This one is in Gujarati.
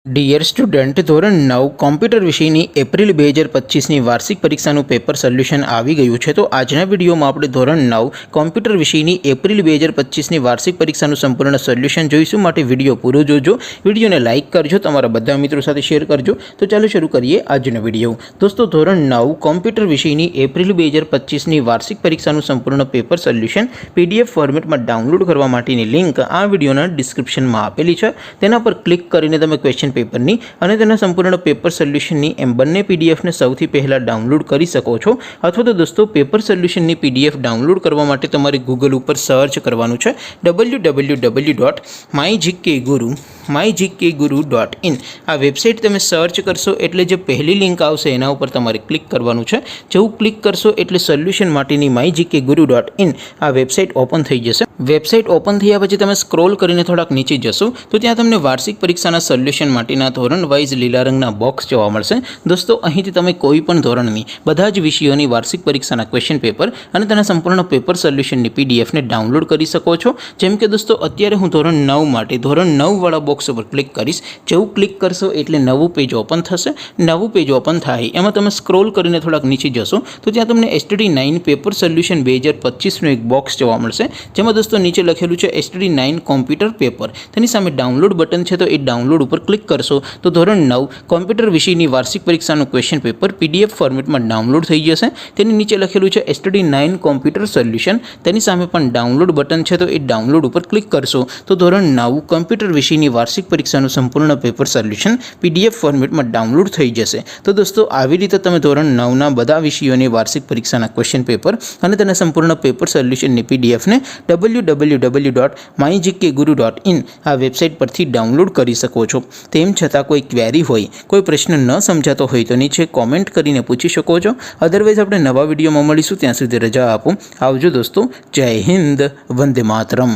ડિયર સ્ટુડન્ટ, ધોરણ 9 કોમ્પ્યુટર વિષયની એપ્રિલ 2025ની વાર્ષિક પરીક્ષાનું પેપર સોલ્યુશન આવી ગયું છે। તો આજના વિડીયોમાં આપણે ધોરણ 9 કોમ્પ્યુટર વિષયની એપ્રિલ 2025ની વાર્ષિક પરીક્ષાનું સંપૂર્ણ સોલ્યુશન જોઈશું। માટે વિડીયો પૂરો જોજો, વિડીયોને લાઇક કરજો, તમારા બધા મિત્રો સાથે શેર કરજો। તો ચાલો શરૂ કરીએ આજનો વિડીયો। દોસ્તો, ધોરણ 9 કોમ્પ્યુટર વિષયની એપ્રિલ 2025ની વાર્ષિક પરીક્ષાનું સંપૂર્ણ પેપર સોલ્યુશન PDF ફોર્મેટમાં ડાઉનલોડ કરવા માટેની લિંક આ વિડીયોના ડિસ્ક્રિપ્શનમાં આપેલી છે। તેના પર ક્લિક કરીને તમે ક્વેશ્ચન પેપરની અને તેના સંપૂર્ણ પેપર સોલ્યુશનની એમ બંને પીડીએફને સૌથી પહેલાં ડાઉનલોડ કરી શકો છો। અથવા તો દોસ્તો, પેપર સોલ્યુશનની PDF ડાઉનલોડ કરવા માટે તમારે ગૂગલ ઉપર સર્ચ કરવાનું છે www.mygkguru.in। આ વેબસાઇટ તમે સર્ચ કરશો એટલે જે પહેલી લિંક આવશે એના ઉપર તમારે ક્લિક કરવાનું છે। જેવું ક્લિક કરશો એટલે સોલ્યુશન માટેની mygkguru.in આ વેબસાઇટ ઓપન થઈ જશે। વેબસાઇટ ઓપન થયા પછી તમે સ્ક્રોલ કરીને થોડાક નીચે જશો તો ત્યાં તમને વાર્ષિક પરીક્ષાના સોલ્યુશન માટેના ધોરણ વાઇઝ લીલા રંગના બોક્સ જોવા મળશે। દોસ્તો, અહીંથી તમે કોઈ પણ ધોરણની બધા જ વિષયોની વાર્ષિક પરીક્ષાના ક્વેશ્ચન પેપર અને તેના સંપૂર્ણ પેપર સોલ્યુશનની PDFને ડાઉનલોડ કરી શકો છો। જેમ કે દોસ્તો, અત્યારે હું ધોરણ 9 માટે ધોરણ 9 વાળા બોક્સ ઉપર ક્લિક કરીશ। જેવું ક્લિક કરશો એટલે નવું પેજ ઓપન થશે। નવું પેજ ઓપન થાય એમાં તમે સ્ક્રોલ કરીને થોડાક નીચે જશો તો ત્યાં તમને STD9 પેપર સોલ્યુશન 2025નું એક બોક્સ જોવા મળશે। જેમાં દોસ્તો નીચે લખેલું છે STD9 કોમ્પ્યુટર પેપર। તેની સામે ડાઉનલોડ બટન છે, તો એ ડાઉનલોડ ઉપર ક્લિક કરશો તો ધોરણ 9 કોમ્પ્યુટર વિષયની વાર્ષિક પરીક્ષાનું ક્વેશ્ચન પેપર PDF ફોર્મેટમાં ડાઉનલોડ થઈ જશે। તેની નીચે લખેલું છે STD9 કોમ્પ્યુટર સોલ્યુશન। તેની સામે પણ ડાઉનલોડ બટન છે, તો એ ડાઉનલોડ ઉપર ક્લિક કરશો તો ધોરણ 9 કોમ્પ્યુટર વિષયની વાર્ષિક પરીક્ષાનું સંપૂર્ણ પેપર સોલ્યુશન PDF ફોર્મેટમાં ડાઉનલોડ થઈ જશે। તો દોસ્તો, આવી રીતે તમે ધોરણ 9ના બધા વિષયોની વાર્ષિક પરીક્ષાના ક્વેશ્ચન પેપર અને તેના સંપૂર્ણ પેપર સોલ્યુશનની PDFને www.mygkguru.in આ વેબસાઇટ પરથી ડાઉનલોડ કરી શકો છો। તેમ છતાં કોઈ ક્વેરી હોય, કોઈ પ્રશ્ન ન સમજાતો હોય તો નીચે કોમેન્ટ કરીને પૂછી શકો છો। અદરવાઇઝ આપણે નવા વિડીયોમાં મળીશું, ત્યાં સુધી રજા આપો। આવજો દોસ્તો, જય હિન્દ, વંદે માતરમ।